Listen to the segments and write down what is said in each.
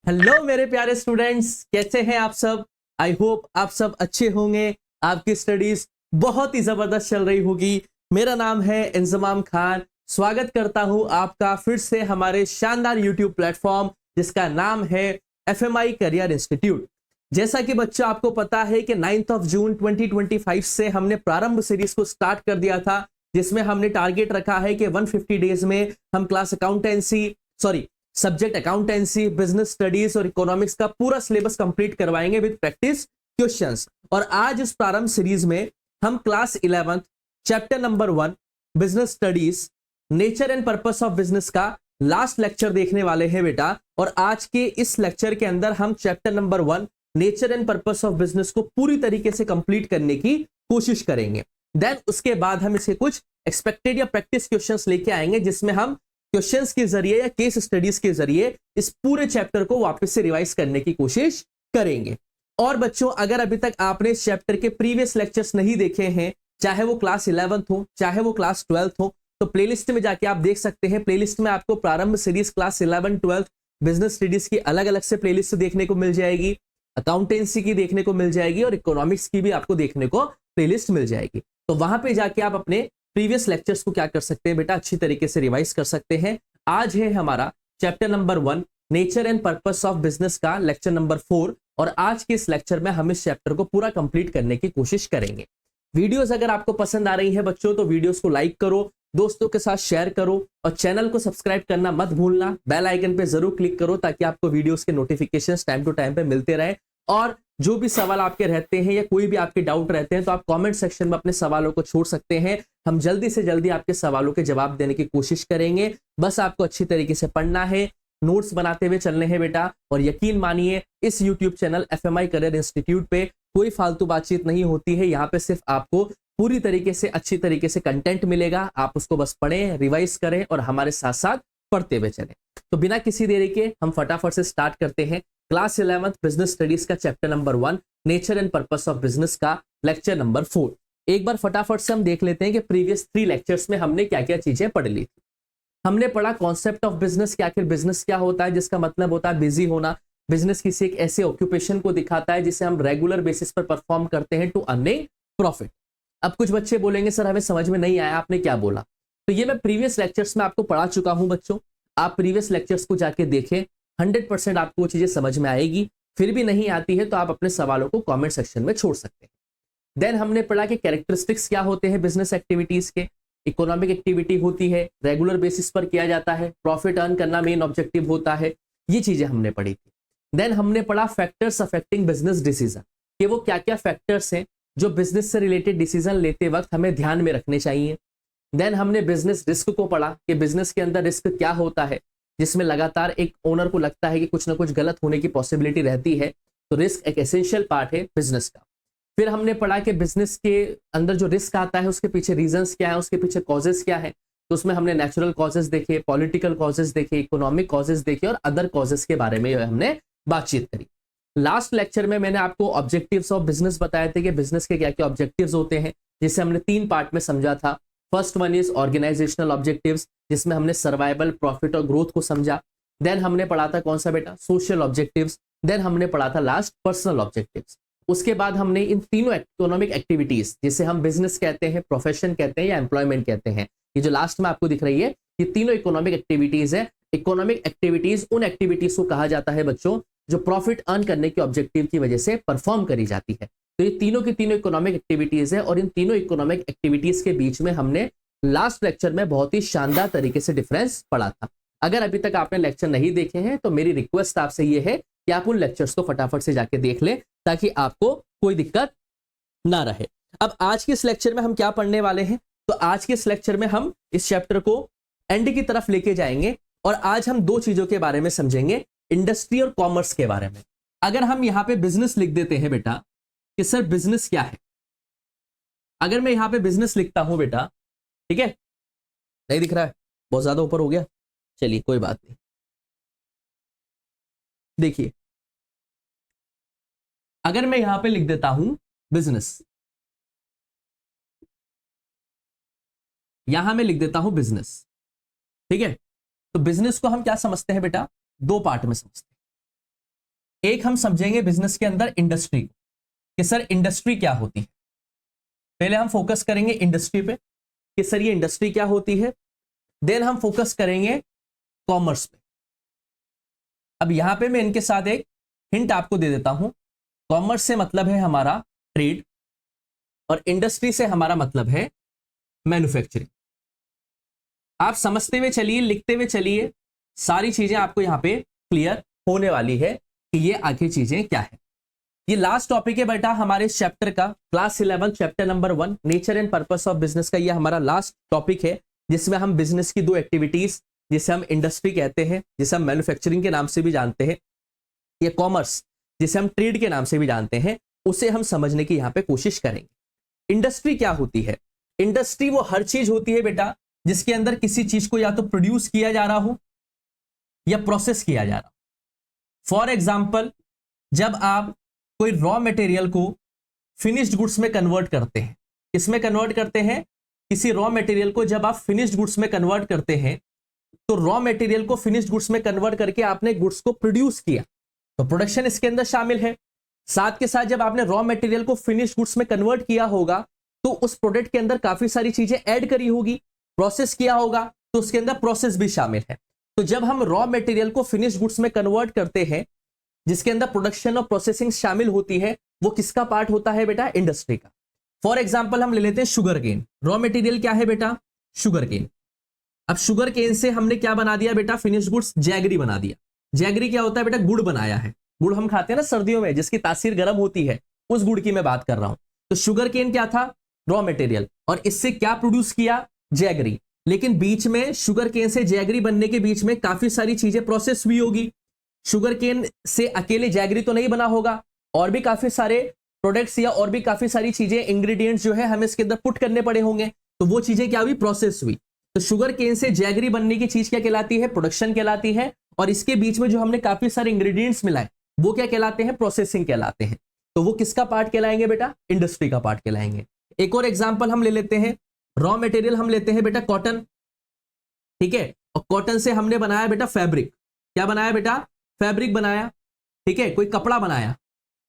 Hello मेरे प्यारे students, कैसे हैं आप सब। आई होप आप सब अच्छे होंगे। आपकी स्टडीज बहुत ही जबरदस्त चल रही होगी। मेरा नाम है इंजमाम खान। स्वागत करता हूं आपका फिर से हमारे शानदार यूट्यूब प्लेटफॉर्म जिसका नाम है एफएमआई करियर इंस्टीट्यूट। जैसा कि बच्चों आपको पता है कि 9 जून 2025 से हमने प्रारंभ सीरीज को स्टार्ट कर दिया था, जिसमें हमने टारगेट रखा है कि 150 डेज में हम class accountancy subject accountancy, business studies और इकोनॉमिक्स का पूरा सिलेबस कंप्लीट करवाएंगे विद प्रैक्टिस क्वेश्चंस। और आज इस प्रारंभ सीरीज में हम class 11 chapter number 1 business studies nature and purpose of business का लास्ट लेक्चर देखने वाले हैं बेटा। और आज के इस लेक्चर के अंदर हम chapter number 1 nature and purpose of business को पूरी तरीके से कंप्लीट करने की कोशिश करेंगे। देन उसके बाद हम इसे कुछ एक्सपेक्टेड या प्रैक्टिस क्वेश्चंस लेके आएंगे, जिसमें हम क्वेश्चंस के जरिए या केस स्टडीज के जरिए इस पूरे चैप्टर को वापस से रिवाइज करने की कोशिश करेंगे। और बच्चों, अगर अभी तक आपने इस चैप्टर के प्रीवियस लेक्चर्स नहीं देखे हैं, चाहे वो क्लास 11 हो चाहे वो क्लास 12 हो, तो प्लेलिस्ट में जाके आप देख सकते हैं। प्लेलिस्ट में आपको प्रारंभ सीरीज क्लास 11 12 बिजनेस स्टडीज की अलग अलग से प्लेलिस्ट देखने को मिल जाएगी, अकाउंटेंसी की देखने को मिल जाएगी और इकोनॉमिक्स की भी आपको देखने को प्लेलिस्ट मिल जाएगी। तो वहां पे जाके आप अपने प्रीवियस लेक्चर्स को क्या कर सकते हैं बेटा, अच्छी तरीके से रिवाइज कर सकते हैं। आज है हमारा chapter number 1 nature and purpose of business का लेक्चर नंबर 4। और आज के इस लेक्चर में हम इस चैप्टर को पूरा कंप्लीट करने की कोशिश करेंगे। वीडियोस अगर आपको पसंद आ रही है बच्चों, तो वीडियोस को लाइक करो, दोस्तों के साथ शेयर करो और चैनल को सब्सक्राइब करना मत भूलना। बेल आइकन पे जरूर क्लिक करो ताकि आपको वीडियोस के नोटिफिकेशंस टाइम टू टाइम पे मिलते रहे। और जो भी सवाल आपके रहते हैं या कोई भी आपके डाउट रहते हैं, तो आप कमेंट सेक्शन में अपने सवालों को छोड़ सकते हैं। हम जल्दी से जल्दी आपके सवालों के जवाब देने की कोशिश करेंगे। बस आपको अच्छी तरीके से पढ़ना है, नोट्स बनाते हुए चलने हैं बेटा। और यकीन मानिए, इस YouTube channel FMI career institute पे कोई फालतू बातचीत नहीं होती है। यहाँ पे सिर्फ आपको पूरी तरीके से अच्छी तरीके से कंटेंट मिलेगा। आप उसको बस पढ़ें, रिवाइज करें और हमारे साथ साथ पढ़ते हुए चलें। तो बिना किसी देरी के हम फटाफट से स्टार्ट करते हैं क्लास 11 बिजनेस स्टडीज का chapter number 1 nature and purpose of business का लेक्चर नंबर 4। एक बार फटाफट से हम देख लेते हैं कि प्रीवियस 3 लेक्चर्स में हमने क्या क्या चीजें पढ़ ली थी। हमने पढ़ा कॉन्सेप्ट ऑफ बिजनेस, कि आखिर बिजनेस क्या होता है, जिसका मतलब होता है बिजी होना। बिजनेस किसी एक ऐसे ऑक्यूपेशन को दिखाता है जिसे हम रेगुलर बेसिस पर परफॉर्म करते हैं टू अर्निंग प्रॉफिट। अब कुछ बच्चे बोलेंगे सर हमें समझ में नहीं आया, आपने क्या बोला। तो ये मैं प्रीवियस लेक्चर्स में आपको पढ़ा चुका हूं बच्चों। आप प्रीवियस लेक्चर्स को जाके देखें, 100% आपको वो चीजें समझ में आएगी। फिर भी नहीं आती है तो आप अपने सवालों को कमेंट सेक्शन में छोड़ सकते हैं। देन हमने पढ़ा कि कैरेक्टरिस्टिक्स क्या होते हैं बिजनेस एक्टिविटीज के। इकोनॉमिक एक्टिविटी होती है, रेगुलर बेसिस पर किया जाता है, प्रॉफिट अर्न करना मेन ऑब्जेक्टिव होता है। ये चीजें हमने पढ़ी थी। देन हमने पढ़ा फैक्टर्स अफेक्टिंग बिजनेस डिसीजन, कि वो क्या क्या फैक्टर्स हैं जो बिजनेस से रिलेटेड डिसीजन लेते वक्त हमें ध्यान में रखने चाहिए। देन हमने बिजनेस रिस्क को पढ़ा कि बिजनेस के अंदर रिस्क क्या होता है, जिसमें लगातार एक ओनर को लगता है कि कुछ ना कुछ गलत होने की पॉसिबिलिटी रहती है। तो रिस्क एक एसेंशियल पार्ट है बिजनेस का। फिर हमने पढ़ा कि बिजनेस के अंदर जो रिस्क आता है उसके पीछे रीजंस क्या है, उसके पीछे कॉजेस क्या है। तो उसमें हमने नेचुरल कॉजेस देखे, पॉलिटिकल कॉजेस देखे, इकोनॉमिक कॉजेस देखे और अदर कॉजेस के बारे में हमने बातचीत करी। लास्ट लेक्चर में मैंने आपको ऑब्जेक्टिव्स ऑफ बिजनेस बताए थे कि बिजनेस के क्या क्या ऑब्जेक्टिव्स होते हैं, जिसे हमने 3 पार्ट में समझा था। First one is organisational objectives, जिसमें हमने सर्वाइवल, प्रॉफिट और ग्रोथ को समझा। देन हमने पढ़ा था कौन सा बेटा, सोशल ऑब्जेक्टिव्स। देन हमने पढ़ा था लास्ट पर्सनल ऑब्जेक्टिव्स। उसके बाद हमने इन तीनों इकोनॉमिक एक्टिविटीज, जिसे हम बिजनेस कहते हैं, प्रोफेशन कहते हैं या एम्प्लॉयमेंट कहते हैं, ये जो लास्ट में आपको दिख रही है, ये तीनों इकोनॉमिक एक्टिविटीज है। इकोनॉमिक एक्टिविटीज उन एक्टिविटीज को कहा जाता है बच्चों जो प्रॉफिट अर्न करने के ऑब्जेक्टिव की वजह से परफॉर्म करी जाती है। तो ये तीनों की तीनों इकोनॉमिक एक्टिविटीज है। और इन तीनों इकोनॉमिक एक्टिविटीज के बीच में हमने लास्ट लेक्चर में बहुत ही शानदार तरीके से डिफरेंस पढ़ा था। अगर अभी तक आपने लेक्चर नहीं देखे हैं तो मेरी रिक्वेस्ट आपसे ये है कि आप उन लेक्चर्स को फटाफट से जाके देख लें, ताकि आपको कोई दिक्कत ना रहे। अब आज के इस लेक्चर में हम क्या पढ़ने वाले हैं, तो आज के इस लेक्चर में हम इस चैप्टर को एंड की तरफ लेके जाएंगे। और आज हम 2 चीजों के बारे में समझेंगे, इंडस्ट्री और कॉमर्स के बारे में। अगर हम यहां पे बिजनेस लिख देते हैं बेटा कि सर बिजनेस क्या है, अगर मैं यहां पे बिजनेस लिखता हूं बेटा, ठीक है, नहीं दिख रहा है, बहुत ज्यादा ऊपर हो गया, चलिए कोई बात नहीं। देखिए, अगर मैं यहां पे लिख देता हूं बिजनेस, यहां मैं लिख देता हूं बिजनेस, ठीक है, तो बिजनेस को हम क्या समझते हैं बेटा, 2 पार्ट में समझते हैं। एक हम समझेंगे बिजनेस के अंदर इंडस्ट्री कि सर इंडस्ट्री क्या होती है। पहले हम फोकस करेंगे इंडस्ट्री पे कि सर ये इंडस्ट्री क्या होती है। देन हम फोकस करेंगे कॉमर्स पे। अब यहां पे मैं इनके साथ एक हिंट आपको दे देता हूं। कॉमर्स से मतलब है हमारा ट्रेड और इंडस्ट्री से हमारा मतलब है मैन्युफैक्चरिंग। आप समझते हुए चलिए, लिखते हुए चलिए, सारी चीजें आपको यहां पे क्लियर होने वाली है कि ये आखिर चीजें क्या है। ये लास्ट टॉपिक है बेटा हमारे इस चैप्टर का, class 11 chapter number 1 nature and purpose of business का ये हमारा लास्ट टॉपिक है, जिसमें हम बिजनेस की दो एक्टिविटीज, जिसे हम इंडस्ट्री कहते हैं, जिसे हम मैन्युफैक्चरिंग के नाम से भी जानते हैं, ये कॉमर्स जिसे हम ट्रेड के नाम से भी जानते हैं, उसे हम समझने की यहां पे कोशिश करेंगे। इंडस्ट्री क्या होती है? इंडस्ट्री वो हर चीज होती है बेटा जिसके अंदर किसी चीज को या तो प्रोड्यूस किया जा रहा हो या प्रोसेस किया जा रहा हो। फॉर एग्जाम्पल, जब आप कोई रॉ मटेरियल को फिनिश्ड गुड्स में कन्वर्ट करते हैं, किसमें कन्वर्ट करते हैं? किसी रॉ मटेरियल को जब आप फिनिश्ड गुड्स में कन्वर्ट करते हैं, तो रॉ मटेरियल को फिनिश्ड गुड्स में कन्वर्ट करके आपने गुड्स को प्रोड्यूस किया, तो प्रोडक्शन इसके अंदर शामिल है। साथ के साथ जब आपने रॉ मटेरियल को फिनिश्ड गुड्स में कन्वर्ट किया होगा, तो उस प्रोडक्ट के अंदर काफी सारी चीजें ऐड करी होगी, प्रोसेस किया होगा, तो उसके अंदर प्रोसेस भी शामिल है। तो जब हम रॉ मटेरियल को फिनिश्ड गुड्स में कन्वर्ट करते हैं, जिसके अंदर प्रोडक्शन और प्रोसेसिंग शामिल होती है, वो किसका पार्ट होता है बेटा? इंडस्ट्री का। फॉर एग्जाम्पल हम ले लेते हैं शुगर केन। रॉ मटेरियल क्या है बेटा? Sugar cane. अब शुगर केन से हमने क्या बना दिया बेटा? फिनिश्ड गुड्स, जैगरी बना दिया। जैगरी क्या होता है बेटा? गुड़ बनाया है। गुड़ हम खाते हैं ना सर्दियों में, जिसकी तासीर गर्म होती है, उस गुड़ की मैं बात कर रहा हूं। तो शुगर केन क्या था? Raw material. और इससे क्या प्रोड्यूस किया? जैगरी। लेकिन बीच में शुगर केन से जैगरी बनने के बीच में काफी सारी चीजें प्रोसेस हुई होगी। शुगर केन से अकेले जैगरी तो नहीं बना होगा, और भी काफी सारे प्रोडक्ट्स या और भी काफी सारी चीजें, इंग्रेडिएंट्स जो है हमें इसके अंदर पुट करने पड़े होंगे, तो वो चीजें क्या हुई? प्रोसेस हुई। तो शुगर केन से जैगरी बनने की चीज क्या कहलाती है? प्रोडक्शन कहलाती है। और इसके बीच में जो हमने काफी सारे इंग्रेडिएंट्स मिलाए, वो क्या कहलाते हैं? प्रोसेसिंग कहलाते हैं। तो वो किसका पार्ट कहलाएंगे बेटा? इंडस्ट्री का पार्ट कहलाएंगे। एक और एग्जांपल हम ले लेते हैं, रॉ मटेरियल हम लेते हैं बेटा कॉटन, ठीक है, और कॉटन से हमने बनाया बेटा फैब्रिक। क्या बनाया बेटा? फैब्रिक बनाया, ठीक है, कोई कपड़ा बनाया।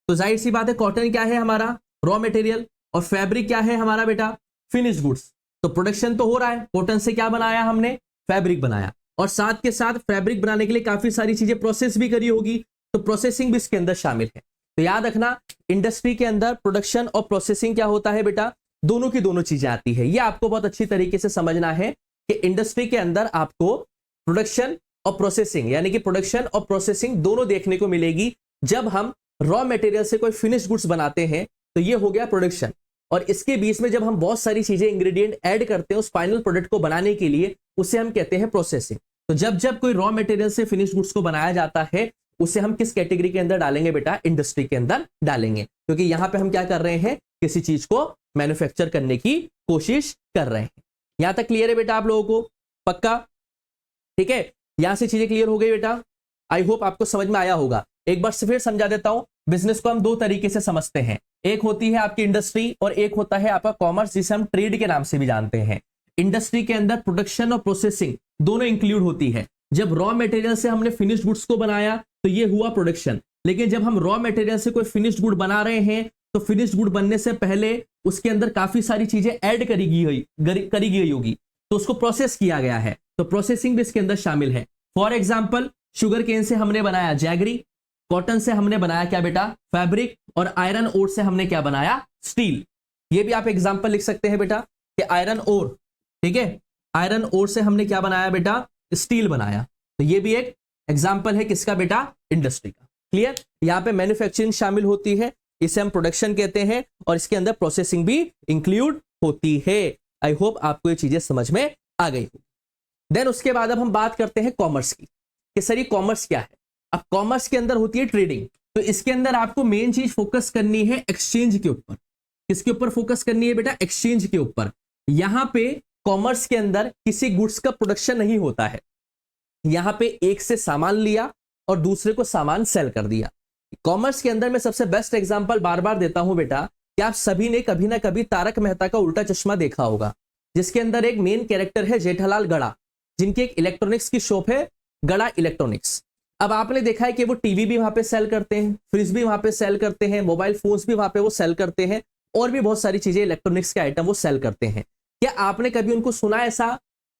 तो जाहिर सी बात है कॉटन क्या है हमारा? Raw material. और फैब्रिक क्या है हमारा बेटा? Finish goods. तो प्रोडक्शन तो हो रहा है, कॉटन से क्या बनाया हमने? फैब्रिक बनाया। और साथ के साथ फैब्रिक बनाने के लिए काफी सारी चीजें प्रोसेस भी करी होगी, तो प्रोसेसिंग भी इसके अंदर शामिल है। तो याद रखना, इंडस्ट्री के अंदर प्रोडक्शन और प्रोसेसिंग क्या होता है बेटा? दोनों की दोनों चीजें आती है। यह आपको बहुत अच्छी तरीके से समझना है कि इंडस्ट्री के अंदर आपको प्रोडक्शन और प्रोसेसिंग, यानी कि प्रोडक्शन और प्रोसेसिंग दोनों देखने को मिलेगी। जब हम रॉ मटेरियल से कोई फिनिश गुड्स बनाते हैं, तो ये हो गया प्रोडक्शन, और इसके बीच में जब हम बहुत सारी चीजें, इंग्रेडिएंट ऐड करते हैं उस फाइनल प्रोडक्ट को बनाने के लिए, उसे हम कहते हैं प्रोसेसिंग। तो जब जब कोई रॉ मटेरियल से फिनिश गुड्स को बनाया जाता है, उसे हम किस कैटेगरी के अंदर डालेंगे बेटा? इंडस्ट्री के अंदर डालेंगे, क्योंकि यहां पे हम क्या कर रहे हैं? किसी चीज को मैन्युफैक्चर करने की कोशिश कर रहे हैं। यहां तक क्लियर है बेटा आप लोगों को? पक्का? ठीक है, यहां से चीजें क्लियर हो गई बेटा? आई होप आपको समझ में आया होगा। एक बार फिर समझा देता हूं। बिजनेस को हम दो तरीके से समझते हैं, एक होती है आपकी इंडस्ट्री और एक होता है आपका कॉमर्स, जिसे हम ट्रेड के नाम से भी जानते हैं। इंडस्ट्री के अंदर प्रोडक्शन और प्रोसेसिंग दोनों इंक्लूड होती है। जब रॉ मटेरियल से हमने फिनिश्ड गुड्स को बनाया, तो ये हुआ प्रोडक्शन। लेकिन जब हम रॉ मटेरियल से कोई फिनिश्ड गुड बना रहे हैं, तो फिनिश्ड गुड बनने से पहले उसके अंदर काफी सारी चीजें ऐड करी गई होगी, तो उसको प्रोसेस किया गया है, तो प्रोसेसिंग भी इसके अंदर शामिल है। फॉर एग्जाम्पल, शुगर केन से हमने बनाया जैगरी, कॉटन से हमने बनाया क्या बेटा? फैब्रिक, और आयरन ओर से हमने क्या बनाया? स्टील। ये भी आप एग्जाम्पल लिख सकते हैं बेटा कि आयरन ओर, ठीक है, आयरन ओर से हमने क्या बनाया बेटा? स्टील बनाया। तो ये भी एक एग्जाम्पल है किसका बेटा? इंडस्ट्री का। क्लियर? यहां पे मैन्युफैक्चरिंग शामिल होती है, इसे हम प्रोडक्शन कहते हैं, और इसके अंदर प्रोसेसिंग भी इंक्लूड होती है। आई होप आपको ये चीजें समझ में आ गई होगी। देन उसके बाद अब हम बात करते हैं कॉमर्स की, कि सर ये कॉमर्स क्या है? अब कॉमर्स के अंदर होती है ट्रेडिंग, तो इसके अंदर आपको मेन चीज फोकस करनी है एक्सचेंज के ऊपर। किसके ऊपर फोकस करनी है बेटा? एक्सचेंज के ऊपर। यहां पे कॉमर्स के अंदर किसी गुड्स का प्रोडक्शन नहीं होता है, यहां पे एक से सामान लिया और दूसरे को सामान सेल कर दिया। कॉमर्स के अंदर मैं सबसे बेस्ट एग्जांपल बार बार देता हूं बेटा, कि आप सभी ने कभी ना कभी तारक मेहता का उल्टा चश्मा देखा होगा, जिसके अंदर एक मेन कैरेक्टर है जेठालाल गड़ा, जिनकी एक इलेक्ट्रॉनिक्स की शॉप है, गड़ा इलेक्ट्रॉनिक्स। अब आपने देखा है कि वो टीवी भी वहां पे सेल करते हैं, फ्रिज भी वहां पे सेल करते हैं, मोबाइल फोन्स भी वहां पे वो सेल करते हैं, और भी बहुत सारी चीजें इलेक्ट्रॉनिक्स के आइटम वो सेल करते हैं। क्या आपने कभी उनको सुना ऐसा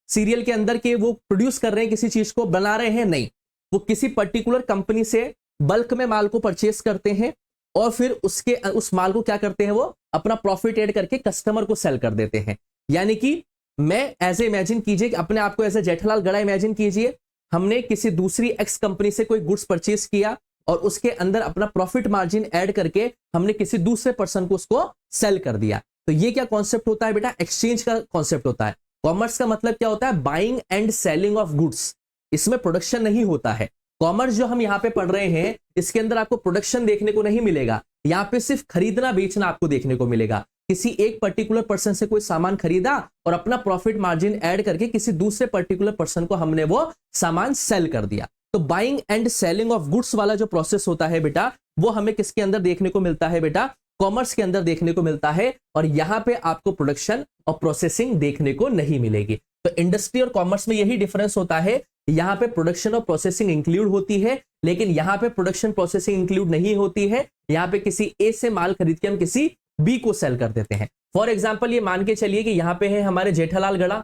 सीरियल के अंदर कि वो प्रोड्यूस कर रहे हैं, किसी चीज को बना रहे हैं? नहीं, वो किसी पर्टिकुलर कंपनी से बल्क में माल को परचेस करते हैं और फिर उस माल को क्या करते हैं, वो अपना प्रॉफिट ऐड करके कस्टमर को सेल कर देते हैं। यानी कि मैं ऐसे इमेजिन कीजिए कि अपने आप को ऐसे जेठालाल गड़ा इमेजिन कीजिए, हमने किसी दूसरी एक्स कंपनी से कोई गुड्स परचेस किया और उसके अंदर अपना प्रॉफिट मार्जिन ऐड करके हमने किसी दूसरे पर्सन को उसको सेल कर दिया। तो ये क्या कॉन्सेप्ट होता है बेटा? एक्सचेंज का कॉन्सेप्ट होता है। कॉमर्स का मतलब क्या होता है? Buying and selling of goods. इसमें प्रोडक्शन नहीं होता है। कॉमर्स जो हम यहाँ पे पढ़ रहे हैं, इसके अंदर आपको प्रोडक्शन देखने को नहीं मिलेगा। यहाँ पे सिर्फ खरीदना बेचना आपको देखने को मिलेगा। किसी एक पर्टिकुलर पर्सन से कोई सामान खरीदा और अपना प्रॉफिट मार्जिन ऐड करके किसी दूसरे पर्टिकुलर पर्सन को हमने वो सामान सेल कर दिया। तो buying and selling of goods वाला जो प्रोसेस होता है बेटा, वो हमें किसके अंदर देखने को मिलता है बेटा? कॉमर्स के अंदर देखने को मिलता है। और यहां पे आपको प्रोडक्शन और प्रोसेसिंग देखने को नहीं मिलेगी। तो इंडस्ट्री और कॉमर्स में यही डिफरेंस होता है। यहां पे प्रोडक्शन और प्रोसेसिंग इंक्लूड होती है, लेकिन यहां पे प्रोडक्शन प्रोसेसिंग इंक्लूड नहीं होती है। यहां पे किसी ए से माल खरीद के हम किसी बी को सेल कर देते हैं। फॉर एग्जाम्पल ये मान के चलिए कि यहां पे है हमारे जेठालाल गड़ा,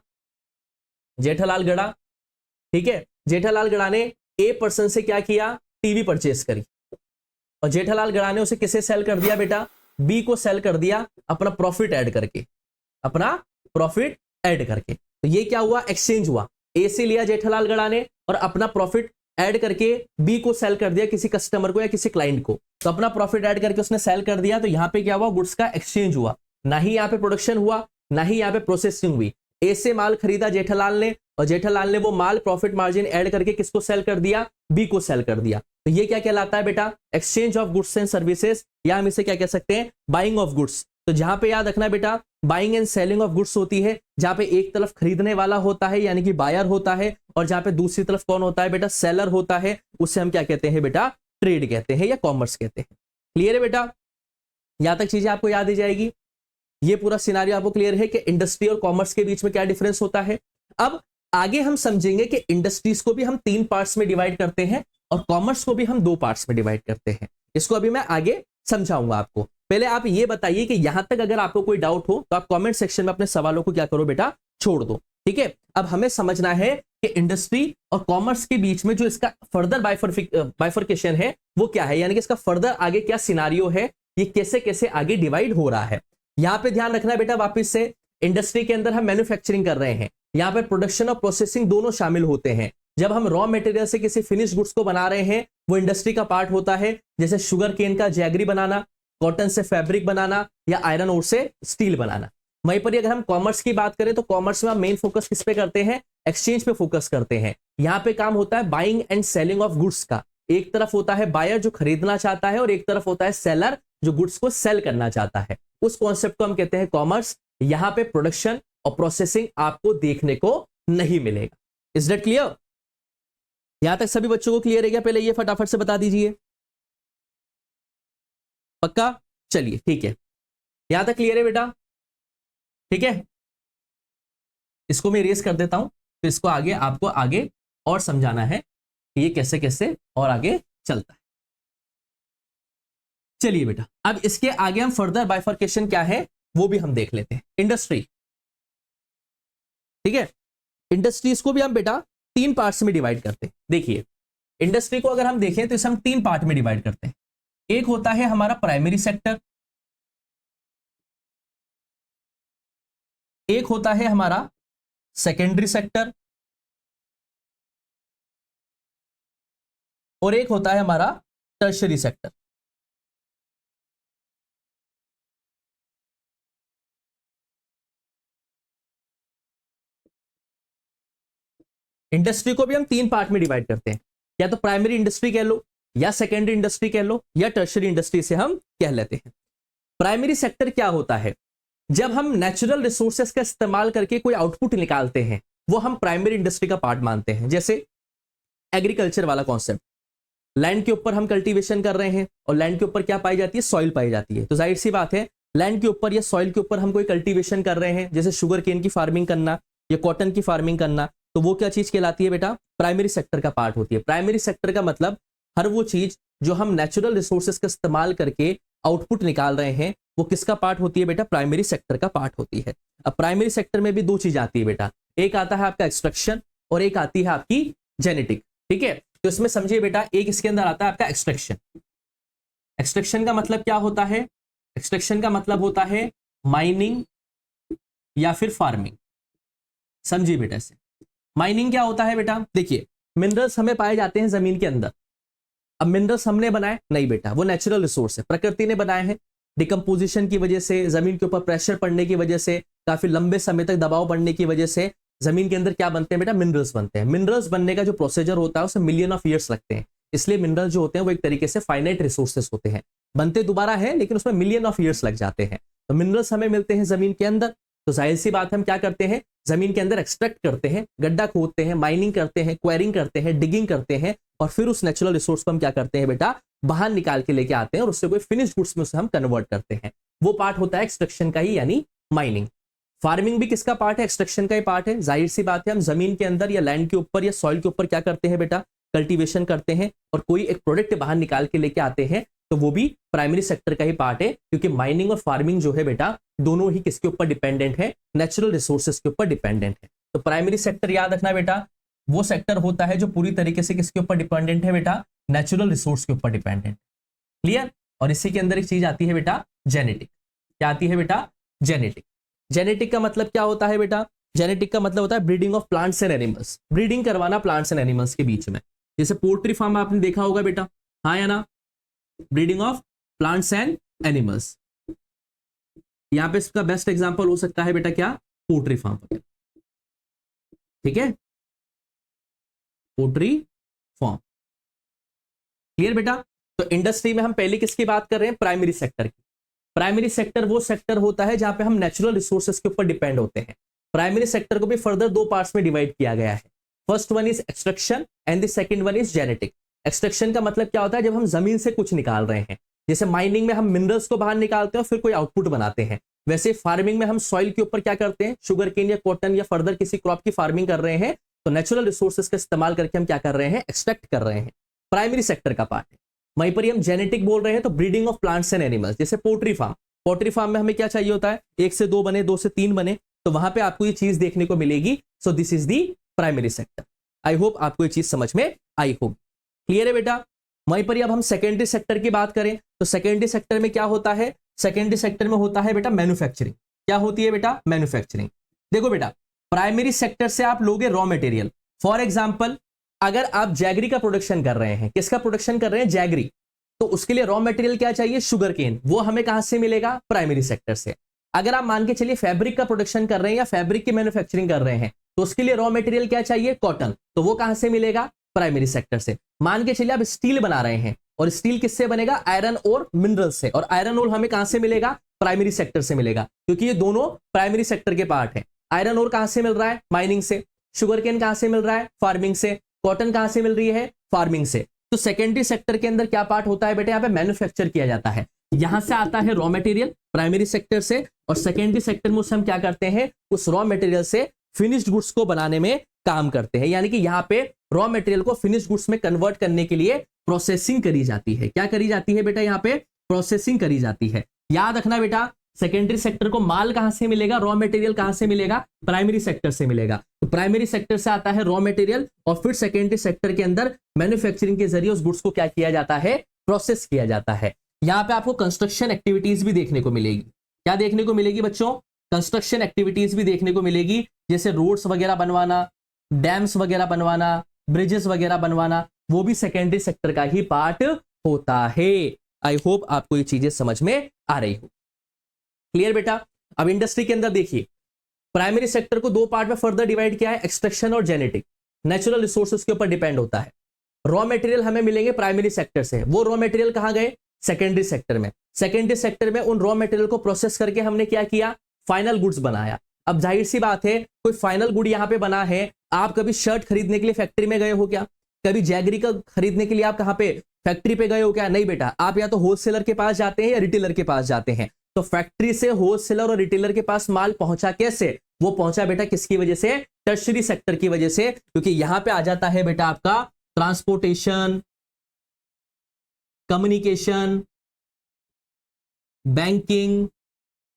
ठीक है। जेठालाल गड़ा ने ए पर्सन से क्या किया? टीवी परचेस करी, और जेठालाल गड़ा ने उसे किसे सेल कर दिया बेटा? बी को सेल कर दिया, अपना प्रॉफिट ऐड करके, तो ये क्या हुआ? एक्सचेंज हुआ। ए से लिया जेठालाल गड़ा ने और अपना प्रॉफिट ऐड करके बी को सेल कर दिया किसी कस्टमर को या किसी क्लाइंट को। तो अपना प्रॉफिट ऐड करके उसने सेल कर दिया। तो यहां पे क्या हुआ? गुड्स का एक्सचेंज हुआ। ना ही यहां पे प्रोडक्शन हुआ, ना ही यहां पे प्रोसेसिंग हुई। ए से माल खरीदा जेठालाल ने, और जेठालाल ने वो माल प्रॉफिट मार्जिन ऐड करके किसको सेल कर दिया? बी को सेल कर दिया। तो ये क्या कहलाता है बेटा? Exchange of goods and services, या हम इसे क्या कह सकते हैं? Buying of goods. तो जहां पे याद रखना बेटा, buying and selling of goods होती है जहां पे एक तरफ खरीदने वाला होता है यानी कि बायर होता है, और जहां पे दूसरी तरफ कौन होता है बेटा? सेलर होता है। उसे हम क्या कहते हैं बेटा? ट्रेड कहते हैं या कॉमर्स कहते हैं। क्लियर है बेटा? यहां तक चीजें आपको याद ही जाएगी। ये पूरा सिनारियो आपको क्लियर है कि इंडस्ट्री और कॉमर्स के बीच में क्या डिफरेंस होता है। अब आगे हम समझेंगे कि इंडस्ट्रीज को भी हम 3 पार्ट्स में डिवाइड करते हैं और कॉमर्स को भी हम 2 पार्ट्स में डिवाइड करते हैं। इसको अभी मैं आगे समझाऊंगा आपको। पहले आप ये बताइए कि यहां तक अगर आपको कोई डाउट हो तो आप कमेंट सेक्शन में अपने सवालों को क्या करो बेटा? छोड़ दो। ठीक है, अब हमें समझना है कि इंडस्ट्री और कॉमर्स के बीच में जो इसका फर्दर बाइफर्केशन है वो क्या है, यानी कि इसका फर्दर आगे क्या सिनारियो है, ये कैसे कैसे आगे डिवाइड हो रहा है। यहां पे ध्यान रखना है बेटा, वापस से इंडस्ट्री के अंदर हम मैन्युफैक्चरिंग कर रहे हैं। यहां पे प्रोडक्शन और प्रोसेसिंग दोनों शामिल होते हैं। जब हम रॉ मटेरियल से किसी फिनिश गुड्स को बना रहे हैं वो इंडस्ट्री का पार्ट होता है, जैसे शुगर केन का जैगरी बनाना, कॉटन से फैब्रिक बनाना, या आयरन ओर से स्टील बनाना। वहीं पर अगर हम कॉमर्स की बात करें तो कॉमर्स में हम मेन फोकस किस पे करते हैं? एक्सचेंज पे फोकस करते हैं। यहां पे काम होता है buying and selling of goods का। एक तरफ होता है बायर जो खरीदना चाहता है और एक तरफ होता है सेलर जो गुड्स को सेल करना चाहता है। उस कॉन्सेप्ट को हम कहते हैं कॉमर्स। यहां पे प्रोडक्शन और प्रोसेसिंग आपको देखने को नहीं मिलेगा। Is that clear? यहां तक सभी बच्चों को क्लियर है क्या? पहले ये फटाफट से बता दीजिए। पक्का? चलिए ठीक है, यहां तक क्लियर है बेटा? ठीक है, इसको मैं इरेज कर देता हूं, फिर इसको आगे आपको आगे और समझाना है कि ये कैसे कैसे और आगे चलता है। चलिए बेटा, अब इसके आगे हम फर्दर बाइफर्केशन क्या है वो भी हम देख लेते हैं। इंडस्ट्री, ठीक है, इंडस्ट्रीज को भी हम बेटा 3 पार्ट्स में डिवाइड करते हैं। देखिए, इंडस्ट्री को अगर हम देखें तो इसे हम 3 पार्ट में डिवाइड करते हैं। एक होता है हमारा प्राइमरी सेक्टर, एक होता है हमारा सेकेंडरी सेक्टर, और एक होता है हमारा टर्शरी सेक्टर। इंडस्ट्री को भी हम 3 पार्ट में डिवाइड करते हैं, या तो प्राइमरी इंडस्ट्री कह लो, या सेकेंडरी इंडस्ट्री कह लो, या टर्शरी इंडस्ट्री से हम कह लेते हैं। प्राइमरी सेक्टर क्या होता है? जब हम नेचुरल रिसोर्सेस का इस्तेमाल करके कोई आउटपुट निकालते हैं वो हम प्राइमरी इंडस्ट्री का पार्ट मानते हैं। जैसे एग्रीकल्चर वाला कॉन्सेप्ट, लैंड के ऊपर हम कल्टीवेशन कर रहे हैं और लैंड के ऊपर क्या पाई जाती है? सॉइल पाई जाती है। तो जाहिर सी बात है, लैंड के ऊपर या सॉइल के ऊपर हम कोई कल्टीवेशन कर रहे हैं, जैसे शुगर केन की फार्मिंग करना या कॉटन की फार्मिंग करना, तो वो क्या चीज कहलाती है बेटा, प्राइमरी सेक्टर का पार्ट होती है। प्राइमरी सेक्टर का मतलब हर वो चीज जो हम नेचुरल रिसोर्सेज का इस्तेमाल करके आउटपुट निकाल रहे हैं, वो किसका पार्ट होती है बेटा, प्राइमरी सेक्टर का पार्ट होती है। अब प्राइमरी सेक्टर में भी दो चीज आती है बेटा, एक आता है आपका एक्सट्रैक्शन और एक आती है आपकी जेनेटिक। ठीक है, तो इसमें समझिए बेटा, एक इसके अंदर आता है आपका एक्सट्रैक्शन। एक्सट्रैक्शन का मतलब क्या होता है, एक्सट्रैक्शन का मतलब होता है माइनिंग या फिर फार्मिंग। समझिए बेटा से, माइनिंग क्या होता है बेटा, देखिए मिनरल्स हमें पाए जाते हैं जमीन के अंदर। अब मिनरल्स हमने बनाए नहीं बेटा, वो नेचुरल रिसोर्स है, प्रकृति ने बनाए हैं। डिकम्पोजिशन की वजह से, जमीन के ऊपर प्रेशर पड़ने की वजह से, काफी लंबे समय तक दबाव बढ़ने की वजह से जमीन के अंदर क्या बनते हैं बेटा, मिनरल्स बनते हैं। मिनरल्स बनने का जो प्रोसीजर होता है उसमें मिलियन ऑफ ईयर्स लगते हैं, इसलिए मिनरल जो होते हैं वो एक तरीके से फाइनाइट रिसोर्सेस होते हैं, बनते दोबारा है लेकिन उसमें मिलियन ऑफ ईयर्स लग जाते हैं। तो मिनरल्स हमें मिलते हैं जमीन के अंदर, तो जाहिर सी बात हम क्या करते हैं, जमीन के अंदर एक्सट्रैक्ट करते हैं, गड्ढा खोदते हैं, माइनिंग करते हैं, क्वेरिंग करते हैं, डिगिंग करते हैं, और फिर उस नेचुरल रिसोर्स को हम क्या करते हैं बेटा, बाहर निकाल के लेके आते हैं और उससे कोई फिनिश गुड्स में उसे हम कन्वर्ट करते हैं। वो पार्ट होता है एक्सट्रैक्शन का ही, यानी माइनिंग। फार्मिंग भी किसका पार्ट है, एक्सट्रैक्शन का ही पार्ट है। जाहिर सी बात है, हम जमीन के अंदर या लैंड के ऊपर या सॉइल के ऊपर क्या करते हैं बेटा, कल्टीवेशन करते हैं और कोई एक प्रोडक्ट बाहर निकाल के लेके आते हैं, तो वो भी प्राइमरी सेक्टर का ही पार्ट है। क्योंकि माइनिंग और फार्मिंग जो है बेटा, दोनों ही किसके ऊपर डिपेंडेंट है, नेचुरल रिसोर्सेज के ऊपर डिपेंडेंट है। तो प्राइमरी सेक्टर याद रखना बेटा, वो सेक्टर होता है जो पूरी तरीके से किसके ऊपर डिपेंडेंट है बेटा, नेचुरल रिसोर्स के ऊपर डिपेंडेंट। क्लियर। और इसी के अंदर एक चीज आती है बेटा, जेनेटिक। क्या आती है बेटा, जेनेटिक। जेनेटिक का मतलब क्या होता है बेटा, जेनेटिक का मतलब होता है breeding of plants and animals, breeding करवाना प्लांट्स एंड एनिमल्स के बीच में। जैसे पोल्ट्री फार्म आपने देखा होगा बेटा, हाँ या ना, breeding of plants and animals. यहां पे इसका बेस्ट एग्जांपल हो सकता है बेटा क्या, पोल्ट्री फार्म वगैरह। ठीक है, पोल्ट्री फार्म। क्लियर बेटा। तो इंडस्ट्री में हम पहले किसकी बात कर रहे हैं, प्राइमरी सेक्टर की। प्राइमरी सेक्टर वो सेक्टर होता है जहां पे हम नेचुरल रिसोर्सेज के ऊपर डिपेंड होते हैं। प्राइमरी सेक्टर को भी फर्दर दो पार्ट्स में डिवाइड किया गया है। First one is extraction and the second one is genetic. Extraction का मतलब क्या होता है, जब हम जमीन से कुछ निकाल रहे हैं, जैसे माइनिंग में हम मिनरल्स को बाहर निकालते हैं और फिर कोई आउटपुट बनाते हैं, वैसे फार्मिंग में हम सॉइल के ऊपर क्या करते हैं, शुगर केन या कॉटन या फर्दर किसी क्रॉप की फार्मिंग कर रहे हैं, तो नेचुरल रिसोर्सेज का इस्तेमाल करके हम क्या कर रहे हैं, एक्सट्रैक्ट कर रहे हैं। प्राइमरी सेक्टर का पार्ट है। वहीं पर हम जेनेटिक बोल रहे हैं, तो breeding of plants and animals. जैसे पोल्ट्री फार्म, पोल्ट्री फार्म में हमें क्या चाहिए होता है, 1 से 2 बने, 2 से 3 बने, तो वहां पे आपको ये चीज देखने को मिलेगी। So this is the primary sector. I hope आपको ये चीज समझ में आई होगी। क्लियर है बेटा। वहीं पर अब हम सेकेंडरी सेक्टर की बात करें, तो सेकेंडरी सेक्टर में क्या होता है, सेकेंडरी सेक्टर में होता है बेटा मैन्युफैक्चरिंग। क्या होती है बेटा, मैन्युफैक्चरिंग। देखो बेटा, प्राइमरी सेक्टर से आप लोगे रॉ मटेरियल। फॉर एग्जांपल, अगर आप जैगरी का प्रोडक्शन कर रहे हैं, किसका प्रोडक्शन कर रहे हैं, जैगरी, तो उसके लिए रॉ मटेरियल क्या चाहिए, शुगर केन। वो हमें कहां से मिलेगा, प्राइमरी सेक्टर से। अगर आप मान के चलिए फैब्रिक का प्रोडक्शन कर रहे हैं या फैब्रिक की मैन्युफैक्चरिंग कर रहे हैं, तो उसके लिए रॉ मटेरियल क्या चाहिए, कॉटन, तो वो कहां से मिलेगा, प्राइमरी सेक्टर से। मान के चलिए आप स्टील बना रहे हैं, और स्टील किससे बनेगा, आयरन और मिनरल से, और आयरन और हमें कहां से मिलेगा, प्राइमरी सेक्टर से मिलेगा, क्योंकि ये दोनों प्राइमरी सेक्टर के पार्ट है। आयरन और कहां से मिल रहा है, माइनिंग से। शुगर केन कहां से मिल रहा है, फार्मिंग से। कॉटन कहां से मिल रही है, फार्मिंग से। तो सेकेंडरी सेक्टर के अंदर क्या पार्ट होता है बेटा, यहाँ पे मैन्युफैक्चर किया जाता है। यहां से आता है रॉ मटेरियल प्राइमरी सेक्टर से, और सेकेंडरी सेक्टर में हम क्या करते हैं, उस रॉ मटेरियल से फिनिश्ड गुड्स को बनाने में काम करते हैं। यानी कि यहाँ पे रॉ मटेरियल को फिनिश्ड गुड्स में कन्वर्ट करने के लिए प्रोसेसिंग करी जाती है। क्या करी जाती है बेटा, यहाँ पे प्रोसेसिंग करी जाती है। याद रखना बेटा, सेकेंडरी सेक्टर को माल कहां से मिलेगा, रॉ मटेरियल कहां से मिलेगा, प्राइमरी सेक्टर से मिलेगा। तो प्राइमरी सेक्टर से आता है रॉ मटेरियल, और फिर सेकेंडरी सेक्टर के अंदर मैन्युफैक्चरिंग के जरिए उस गुड्स को क्या किया जाता है, प्रोसेस किया जाता है। यहां पे आपको कंस्ट्रक्शन एक्टिविटीज भी देखने को मिलेगी। क्या देखने को मिलेगी बच्चों, कंस्ट्रक्शन एक्टिविटीज भी देखने को मिलेगी, जैसे रोड्स वगैरह बनवाना, डैम्स वगैरह बनवाना, ब्रिजेस वगैरह बनवाना, वो भी सेकेंडरी सेक्टर का ही पार्ट होता है। आई होप आपको ये चीजें समझ में आ रही हो। क्लियर बेटा। अब इंडस्ट्री के अंदर देखिए, प्राइमरी सेक्टर को 2 पार्ट में फर्दर डिवाइड किया है, एक्सट्रैक्शन और जेनेटिक। नेचुरल रिसोर्सेज के ऊपर डिपेंड होता है। रॉ मटेरियल हमें मिलेंगे प्राइमरी सेक्टर से, वो रॉ मटेरियल कहां गए, सेकेंडरी सेक्टर में। सेकेंडरी सेक्टर में उन रॉ मटेरियल को प्रोसेस करके हमने क्या किया, फाइनल गुड्स बनाया। अब जाहिर सी बात है, कोई फाइनल गुड यहां पे बना है। आप कभी शर्ट खरीदने के लिए फैक्ट्री में गए हो क्या, कभी जैगरी का खरीदने के लिए आप कहां पे, फैक्ट्री पे गए हो क्या, नहीं बेटा। आप या तो होलसेलर के पास जाते हैं या रिटेलर के पास जाते हैं। तो फैक्ट्री से होलसेलर और रिटेलर के पास माल पहुंचा कैसे, वो पहुंचा बेटा किसकी वजह से, टर्शरी सेक्टर की वजह से, क्योंकि यहां पे आ जाता है बेटा आपका ट्रांसपोर्टेशन, कम्युनिकेशन, बैंकिंग,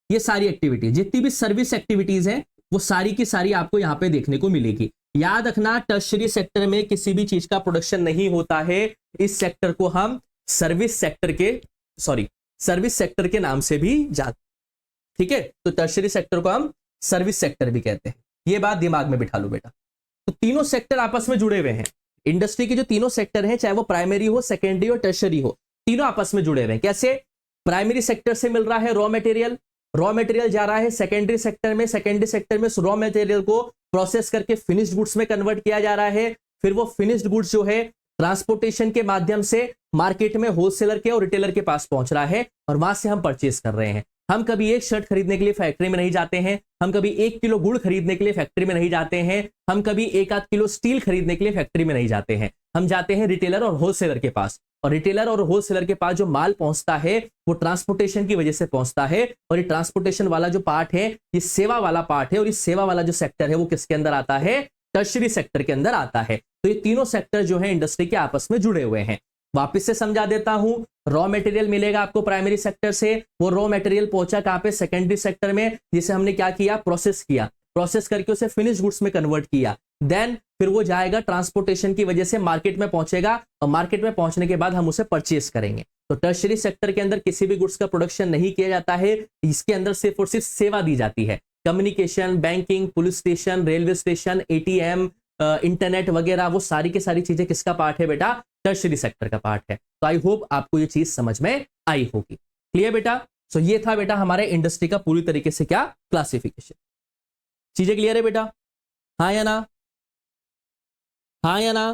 ये सारी एक्टिविटीज, जितनी भी सर्विस एक्टिविटीज हैं वो सारी की सारी आपको यहां पे देखने को मिलेगी। याद रखना, टर्शरी सेक्टर में किसी भी चीज का प्रोडक्शन नहीं होता है। इस सेक्टर को हम सर्विस सेक्टर के नाम से भी जानते, ठीक है। तो टर्शरी सेक्टर को हम सर्विस सेक्टर भी कहते हैं, ये बात दिमाग में बिठा लो बेटा। तो तीनों सेक्टर आपस में जुड़े हुए हैं। इंडस्ट्री के जो तीनों सेक्टर हैं, चाहे वो प्राइमरी हो, सेकेंडरी हो, टर्शरी हो, तीनों आपस में जुड़े हुए हैं। कैसे? प्राइमरी सेक्टर से मिल रहा है रॉ मटेरियल, रॉ मटेरियल जा रहा है सेकेंडरी सेक्टर में, सेकेंडरी सेक्टर में रॉ मटेरियल को प्रोसेस करके फिनिश्ड गुड्स में कन्वर्ट किया जा रहा है। फिर वो फिनिश्ड गुड्स जो है ट्रांसपोर्टेशन के माध्यम से मार्केट में होलसेलर के और रिटेलर के पास पहुंच रहा है और वहां से हम परचेस कर रहे हैं। हम कभी एक शर्ट खरीदने के लिए फैक्ट्री में नहीं जाते हैं, हम कभी 1 किलो गुड़ खरीदने के लिए फैक्ट्री में नहीं जाते हैं, हम कभी 1 आध किलो स्टील खरीदने के लिए फैक्ट्री में नहीं जाते हैं। हम जाते हैं रिटेलर और होलसेलर के पास, और रिटेलर और होलसेलर के पास जो माल पहुंचता है वो ट्रांसपोर्टेशन की वजह से पहुंचता है। और ये ट्रांसपोर्टेशन वाला जो पार्ट है, ये सेवा वाला पार्ट है, और ये सेवा वाला जो सेक्टर है वो किसके अंदर आता है? टर्शरी सेक्टर के अंदर आता है। तो ये तीनों सेक्टर जो है इंडस्ट्री के आपस में जुड़े हुए हैं। वापस से समझा देता हूं, रॉ मटेरियल मिलेगा आपको प्राइमरी सेक्टर से, वो रॉ मटेरियल पहुंचा कहां पे? सेकेंडरी सेक्टर में, जिसे हमने क्या किया? प्रोसेस किया, प्रोसेस करके उसे फिनिश गुड्स में कन्वर्ट किया। देन फिर वो जाएगा ट्रांसपोर्टेशन की वजह से मार्केट में पहुंचेगा, और मार्केट में पहुंचने के बाद हम उसे परचेस करेंगे। तो टर्शरी सेक्टर के अंदर किसी भी गुड्स का प्रोडक्शन नहीं किया जाता है, इसके अंदर सिर्फ और सिर्फ सेवा दी जाती है। Communication, banking, police station, railway station, ATM, internet वगैरह, वो सारी की सारी चीजें किसका पार्ट है बेटा? टर्शरी सेक्टर का पार्ट है। तो आई होप आपको ये चीज समझ में आई होगी। क्लियर बेटा? सो ये था बेटा हमारे इंडस्ट्री का पूरी तरीके से क्या क्लासिफिकेशन। चीजें क्लियर है बेटा? हाँ या ना? हाँ या ना?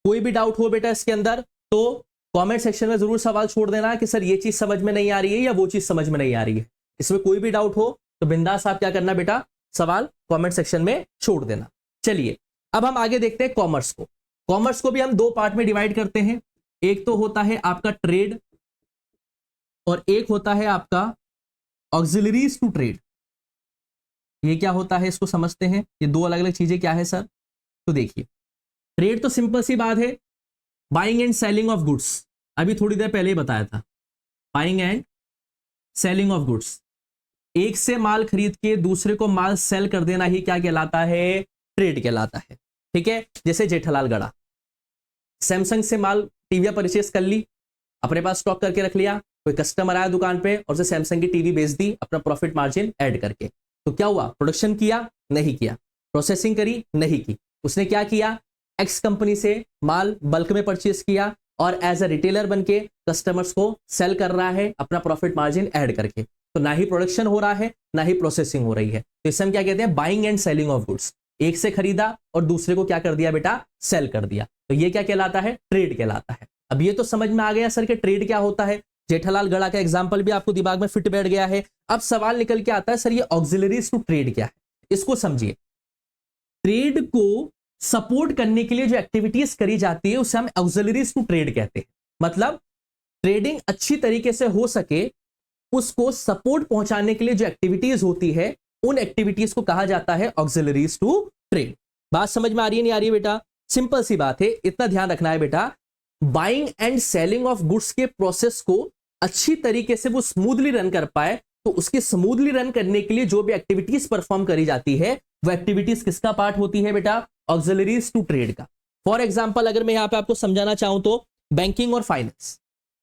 कोई भी डाउट हो बेटा इसके अंदर तो कमेंट सेक्शन में जरूर सवाल छोड़ देना कि सर ये चीज समझ में नहीं आ रही है या वो चीज समझ में नहीं आ रही है। इसमें कोई भी डाउट हो तो बिंदास आप क्या करना बेटा? सवाल कमेंट सेक्शन में छोड़ देना। चलिए अब हम आगे देखते हैं कॉमर्स को। कॉमर्स को भी हम 2 पार्ट में डिवाइड करते हैं। एक तो होता है आपका ट्रेड और एक होता है आपका ऑक्सिलरीज टू ट्रेड। ये क्या होता है इसको समझते हैं। ये 2 अलग अलग चीजें क्या है सर? तो देखिए, ट्रेड तो सिंपल सी बात है, buying and selling of goods. अभी थोड़ी देर पहले ही बताया था, buying and selling of goods. एक से माल खरीद के दूसरे को माल सेल कर देना ही क्या कहलाता है? ट्रेड कहलाता है। ठीक है, जैसे जेठालाल गड़ा सैमसंग से माल टीवी परचेस कर ली, अपने पास स्टॉक करके रख लिया, कोई कस्टमर आया दुकान पे और उसे सैमसंग की टीवी बेच दी अपना प्रॉफिट मार्जिन ऐड करके। तो क्या हुआ? प्रोडक्शन किया? नहीं किया। प्रोसेसिंग करी? नहीं की। उसने क्या किया? एक्स कंपनी से माल बल्क में परचेस किया और एज अ रिटेलर बनके कस्टमर्स को सेल कर रहा है अपना प्रॉफिट मार्जिन ऐड करके। तो ना ही प्रोडक्शन हो रहा है ना ही प्रोसेसिंग हो रही है। तो इसे हम क्या कहते हैं? Buying and selling of goods. एक से खरीदा और दूसरे को क्या कर दिया बेटा? सेल कर दिया। तो ये क्या कहलाता है? ट्रेड कहलाता है। अब ये तो समझ में आ गया सर कि ट्रेड क्या होता है। जेठालाल गड़ा का एग्जांपल भी आपको दिमाग में फिट बैठ गया है। अब सवाल निकल के आता है सर ये ऑक्सिलरीज टू ट्रेड क्या है? इसको समझिए। ट्रेड को सपोर्ट करने के लिए जो एक्टिविटीज करी जाती है उसे हम ऑक्सिलरीज टू ट्रेड कहते हैं। मतलब ट्रेडिंग अच्छी तरीके से हो सके उसको सपोर्ट पहुंचाने के लिए जो एक्टिविटीज होती है उन एक्टिविटीज को कहा जाता है ऑक्सिलरीज टू ट्रेड। बात समझ में आ रही है नहीं आ रही है बेटा? सिंपल सी बात है, इतना ध्यान रखना है बेटा। Buying and selling of goods के प्रोसेस को अच्छी तरीके से वो स्मूथली रन कर पाए, तो उसके स्मूथली रन करने के लिए जो भी एक्टिविटीज परफॉर्म करी जाती है वो एक्टिविटीज किसका पार्ट होती है बेटा? ऑक्सिलरीज टू ट्रेड का। फॉर एग्जाम्पल अगर मैं यहां पे आपको समझाना चाहूं तो बैंकिंग और फाइनेंस,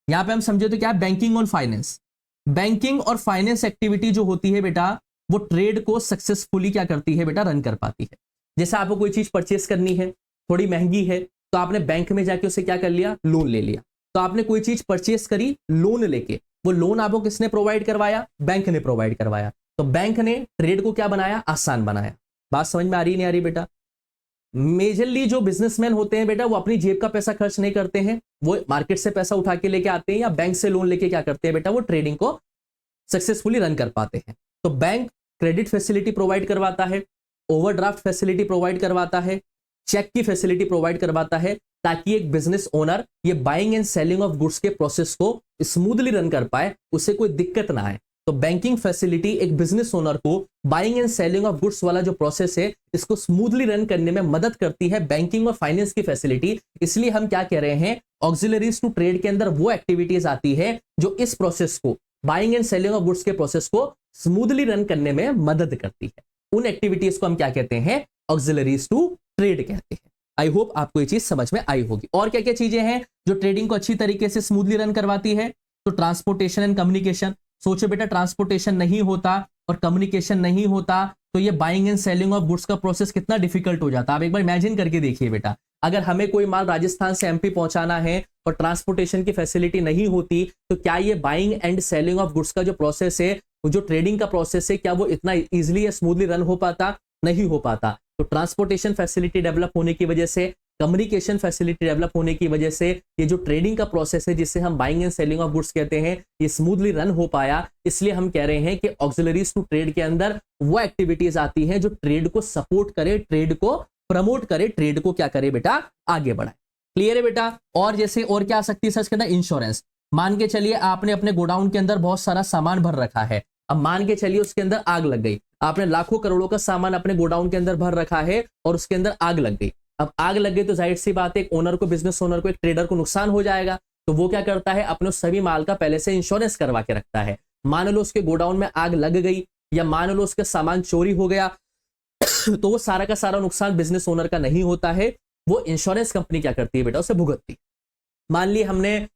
यहां पे हम समझे तो क्या? बैंकिंग और फाइनेंस। बैंकिंग और फाइनेंस एक्टिविटी जो होती है बेटा वो ट्रेड को सक्सेसफुली क्या करती है बेटा? रन कर पाती है। जैसे आपको कोई चीज परचेस करनी है, थोड़ी महंगी है, तो आपने बैंक में जाके उसे क्या कर लिया? लोन ले लिया। तो आपने कोई चीज परचेस करी लोन लेके, वो लोन आपको किसने प्रोवाइड करवाया? बैंक ने प्रोवाइड करवाया। तो बैंक ने ट्रेड को क्या बनाया? आसान बनाया। बात समझ में आ रही नहीं आ रही बेटा? मेजरली जो बिजनेसमैन होते हैं बेटा वो अपनी जेब का पैसा खर्च नहीं करते हैं, वो मार्केट से पैसा उठा के लेके आते हैं या बैंक से लोन लेके क्या करते हैं बेटा? वो ट्रेडिंग को सक्सेसफुली रन कर पाते हैं। तो बैंक क्रेडिट फैसिलिटी प्रोवाइड करवाता है, ओवरड्राफ्ट फैसिलिटी प्रोवाइड करवाता है, चेक की फैसिलिटी प्रोवाइड करवाता है, ताकि एक बिजनेस ओनर ये buying and selling of goods के प्रोसेस को स्मूथली रन कर पाए, उसे कोई दिक्कत ना आए। तो बैंकिंग फैसिलिटी एक बिजनेस ओनर को buying and selling of goods वाला जो प्रोसेस है इसको स्मूथली रन करने में मदद करती है बैंकिंग और फाइनेंस की फैसिलिटी। इसलिए हम क्या कह रहे हैं, ऑक्सिलरीज टू ट्रेड के अंदर वो एक्टिविटीज आती है जो इस प्रोसेस को, buying and selling of goods के प्रोसेस को स्मूथली रन करने में मदद करती है। उन एक्टिविटीज को हम क्या कहते हैं, ऑक्सिलरीज टू ट्रेड कहते हैं। आई होप आपको ये चीज समझ में आई होगी। और क्या क्या चीजें हैं जो ट्रेडिंग को अच्छी तरीके से स्मूथली रन करवाती है, तो ट्रांसपोर्टेशन एंड कम्युनिकेशन। सोचो बेटा, ट्रांसपोर्टेशन नहीं होता और कम्युनिकेशन नहीं होता तो ये buying and selling of goods का प्रोसेस कितना डिफिकल्ट हो जाता। आप एक बार इमेजिन करके देखिए बेटा, अगर हमें कोई माल राजस्थान से एमपी पहुंचाना है और ट्रांसपोर्टेशन की फैसिलिटी नहीं होती तो क्या ये buying and selling of goods का जो प्रोसेस है, जो ट्रेडिंग का प्रोसेस है, क्या वो इतना इजिली या स्मूथली रन हो पाता? नहीं हो पाता। तो ट्रांसपोर्टेशन फैसिलिटी डेवलप होने की वजह से, कम्युनिकेशन फैसिलिटी डेवलप होने की वजह से ये जो ट्रेडिंग का प्रोसेस है जिसे हम buying and selling of goods कहते हैं, ये स्मूथली रन हो पाया। इसलिए हम कह रहे हैं कि ऑक्सिलरीज टू ट्रेड के अंदर वो एक्टिविटीज आती हैं जो ट्रेड को सपोर्ट करे, ट्रेड को प्रमोट करे, ट्रेड को क्या करे बेटा, आगे बढ़ाए। क्लियर है बेटा? और जैसे और क्या आ सकती है सर इसके अंदर, इंश्योरेंस। मान के चलिए आपने अपने गोडाउन के अंदर बहुत सारा सामान भर रखा है, अब मान के चलिए उसके अंदर आग लग गई। आपने लाखों करोड़ों का सामान अपने गोडाउन के अंदर भर रखा है और उसके अंदर आग लग गई। अब आग लग गई तो जाहिर सी बात है, एक ओनर को, बिजनेस ओनर को, एक ट्रेडर को नुकसान हो जाएगा। तो वो क्या करता है, अपने सभी माल का पहले से इंश्योरेंस करवा के रखता है। मान लो उसके गोडाउन में आग लग गई या मान लो उसका सामान चोरी हो गया तो वो सारा का सारा नुकसान बिजनेस ओनर का नहीं होता है, वो इंश्योरेंस कंपनी क्या करती है बेटा, उसे भुगतती। मान ली हमने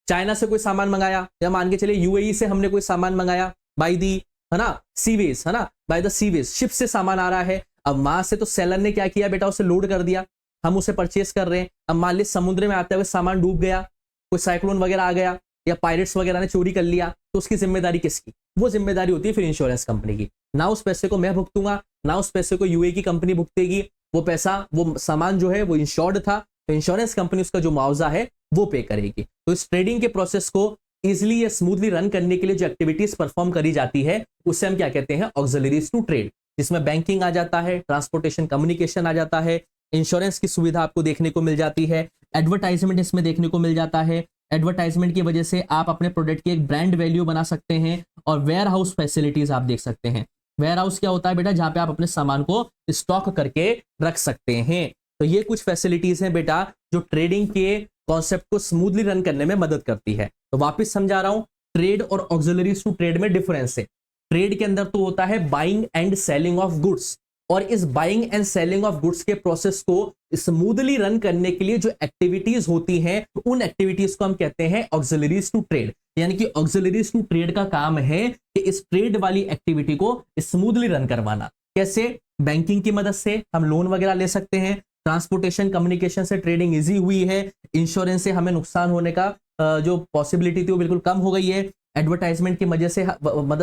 चाइना से कोई सामान मंगाया या मान के चलिए यूएई से हमने कोई सामान मंगाया बाय दी, है ना, सीवेज, है ना, बाय द सीवेज, शिप से सामान आ रहा है। अब वहां से तो सेलर ने क्या किया बेटा, उसे लोड कर दिया, हम उसे परचेस कर रहे हैं। अब मान ली समुद्र में आते हुए सामान डूब गया, कोई साइक्लोन वगैरह आ गया या पायरेट्स वगैरह ने चोरी कर लिया, तो उसकी जिम्मेदारी किसकी? वो जिम्मेदारी होती है फिर इंश्योरेंस कंपनी की। ना उस पैसे को मैं भुगतूंगा, ना उस पैसे को यूए की कंपनी भुगतेगी। वो पैसा, वो सामान जो है वो इंश्योर्ड था, तो इंश्योरेंस कंपनी उसका जो मुआवजा है वो पे करेगी। तो इस ट्रेडिंग के प्रोसेस को इजिली या स्मूथली रन करने के लिए जो एक्टिविटीज परफॉर्म करी जाती है उससे हम क्या कहते हैं, ऑक्सिलरीज टू ट्रेड, जिसमें बैंकिंग आ जाता है, ट्रांसपोर्टेशन कम्युनिकेशन आ जाता है, इंश्योरेंस की सुविधा आपको देखने को मिल जाती है, एडवर्टाइजमेंट इसमें देखने को मिल जाता है। एडवर्टाइजमेंट की वजह से आप अपने प्रोडक्ट की एक ब्रांड वैल्यू बना सकते हैं। और वेयर हाउस फैसिलिटीज आप देख सकते हैं। वेयर हाउस क्या होता है बेटा, जहां पे आप अपने सामान को स्टॉक करके रख सकते हैं। तो ये कुछ फैसिलिटीज हैं बेटा जो ट्रेडिंग के कॉन्सेप्ट को स्मूथली रन करने में मदद करती है। तो वापस समझा रहा हूं, ट्रेड और ऑक्सिलरीज टू ट्रेड में डिफरेंस है। ट्रेड के अंदर तो होता है buying and selling of goods, और इस buying and selling of goods के प्रोसेस को स्मूथली रन करने के लिए जो एक्टिविटीज होती हैं उन एक्टिविटीज को हम कहते हैं ऑक्सिलरीज टू ट्रेड। यानी कि ऑक्सिलरीज टू ट्रेड का काम है कि इस ट्रेड वाली एक्टिविटी को स्मूथली रन करवाना। कैसे? बैंकिंग की मदद से हम लोन वगैरह ले सकते हैं, ट्रांसपोर्टेशन कम्युनिकेशन से ट्रेडिंग इजी हुई है, इंश्योरेंस से हमें नुकसान होने का जो पॉसिबिलिटी थी वो बिल्कुल कम हो गई है, एडवर्टाइजमेंट की मदद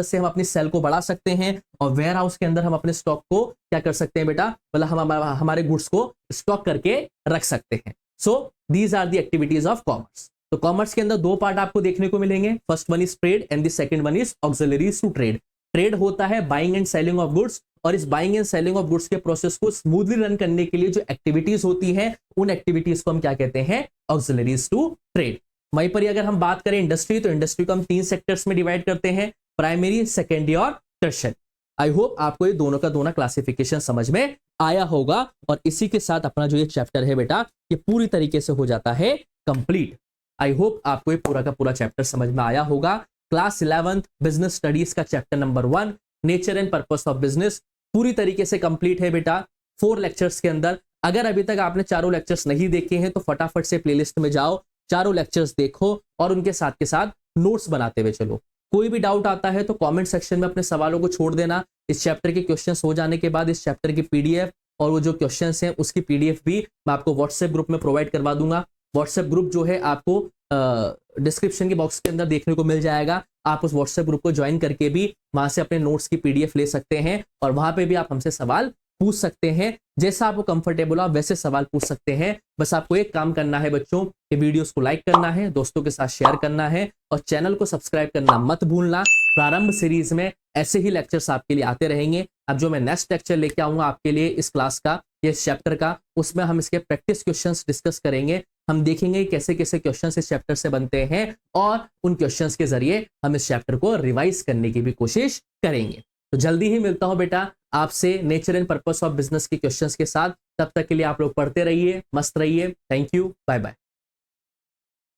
से हम अपनी सेल को बढ़ा सकते हैं, और वेयर हाउस के अंदर हम अपने स्टॉक को क्या कर सकते हैं बेटा, मतलब हम हमारे गुड्स को स्टॉक करके रख सकते हैं। So these are the activities of commerce. तो कॉमर्स के अंदर दो पार्ट आपको देखने को मिलेंगे, first one is trade and the second one is auxiliaries to trade. Trade होता है buying and selling of goods, और इस buying and selling of goods के प्रोसेस को स्मूथली रन करने के लिए जो एक्टिविटीज होती हैं उन एक्टिविटीज को हम क्या कहते हैं, ऑक्सिलरीज टू ट्रेड। वहीं पर अगर हम बात करें इंडस्ट्री, तो इंडस्ट्री को हम 3 सेक्टर्स में डिवाइड करते हैं, प्राइमरी, सेकेंडरी और टर्शियरी। आई होप आपको ये दोनों का दोनों क्लासिफिकेशन समझ में आया होगा, और इसी के साथ अपना जो ये चैप्टर है बेटा ये पूरी तरीके से हो जाता है कंप्लीट। आई होप आपको ये पूरा का पूरा चैप्टर समझ में आया होगा। क्लास 11th बिजनेस स्टडीज का chapter number 1 nature and purpose of business पूरी तरीके से कंप्लीट है बेटा 4 लेक्चर्स के अंदर। अगर अभी तक आपने चारों लेक्चर्स नहीं देखे हैं तो फटाफट से प्लेलिस्ट में जाओ, चारों लेक्चर्स देखो और उनके साथ के साथ नोट्स बनाते हुए चलो। कोई भी डाउट आता है तो कमेंट सेक्शन में अपने सवालों को छोड़ देना। इस चैप्टर के क्वेश्चंस हो जाने के बाद इस चैप्टर की पीडीएफ और वो जो क्वेश्चंस हैं उसकी पीडीएफ भी मैं आपको व्हाट्सएप ग्रुप में प्रोवाइड करवा दूंगा। व्हाट्सएप ग्रुप जो है आपको डिस्क्रिप्शन के बॉक्स के अंदर देखने को मिल जाएगा। आप उस व्हाट्सएप ग्रुप को ज्वाइन करके भी वहां से अपने नोट्स की पीडीएफ ले सकते हैं, और वहां पे भी आप हमसे सवाल पूछ सकते हैं। जैसा आपको कंफर्टेबल हो आप वैसे सवाल पूछ सकते हैं। बस आपको एक काम करना है बच्चों, कि वीडियोस को लाइक करना है, दोस्तों के साथ शेयर करना है, और चैनल को सब्सक्राइब करना मत भूलना। प्रारंभ सीरीज में ऐसे ही लेक्चर्स आपके लिए आते रहेंगे। अब जो मैं नेक्स्ट लेक्चर लेके आऊंगा आपके लिए इस क्लास का, इस चैप्टर का, उसमें हम इसके प्रैक्टिस क्वेश्चंस डिस्कस करेंगे। हम देखेंगे कैसे कैसे क्वेश्चंस इस चैप्टर से बनते हैं और उन क्वेश्चंस के जरिए हम इस चैप्टर को रिवाइज करने की भी कोशिश करेंगे। तो जल्दी ही मिलता हूं बेटा आपसे nature and purpose of business के क्वेश्चंस के साथ। तब तक के लिए आप लोग पढ़ते रहिए, मस्त रहिए। Thank you, bye bye.